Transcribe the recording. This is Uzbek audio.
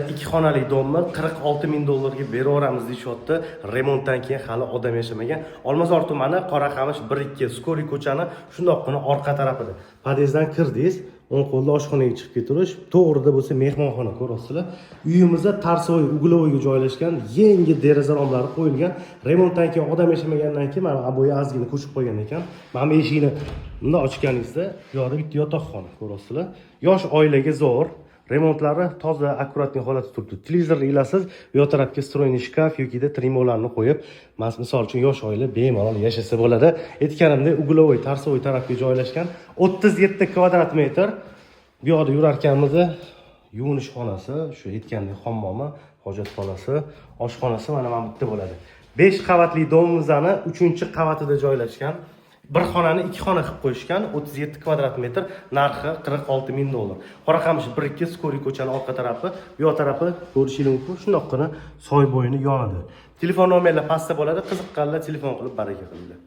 2 xonali domni 46 ming dollarga beraveramiz deyishyapti. Remontdan keyin hali odam yashamagan. Olmazor tumani Qoraqamish 1-2 Skoriy ko'chani shundoqqina orqa tarafida. Podyezddan kirdingiz, o'ng qo'lda oshxonaga chiqib ketirish, to'g'rida bo'lsa mehmonxona ko'rasizlar. Uyimizda tarsoy, uglovoyga joylashgan, yangi deraza romlari qo'yilgan. Remontdan keyin odam yashamagandan keyin mana abo'yi ozgina ko'chib qo'ygan ekan. Mana eshikni bunday ochganingizda, bu yoqda bitta yotoqxona ko'rasizlar. Yosh oilaga zo'r. Remontlari toza, akkuratniy holatda turibdi. Televizorni ilasiz, bu yoq tarafga stroyniy shkaf yoki trimolarni qo'yib, misol uchun yosh oila bemalol yashasa bo'ladi. Aytganimdek, uglovoy, tarsoy tarafga joylashgan 37 kvadrat metr. Bu yoqda yurarkanimizda yuvinish xonasi, shu aytgandek hammomi, hojatxonasi, oshxonasi mana bu yerda bo'ladi. 5 qavatli domimizning 3-qavatida joylashgan. Bir xonani 2 xona qilib qo'yishgan, 37 kvadrat metr, narxi 46 ming dollar. Qoraqamish 1-2 Skoriy ko'chani orqa tarafi, bu yoq tarafi ko'rishingiz mumkin, shundoqqina soy bo'yini yonida. Telefon nomerlar pastda bo'ladi, qiziqqanlar telefon qilib baraka qilinglar.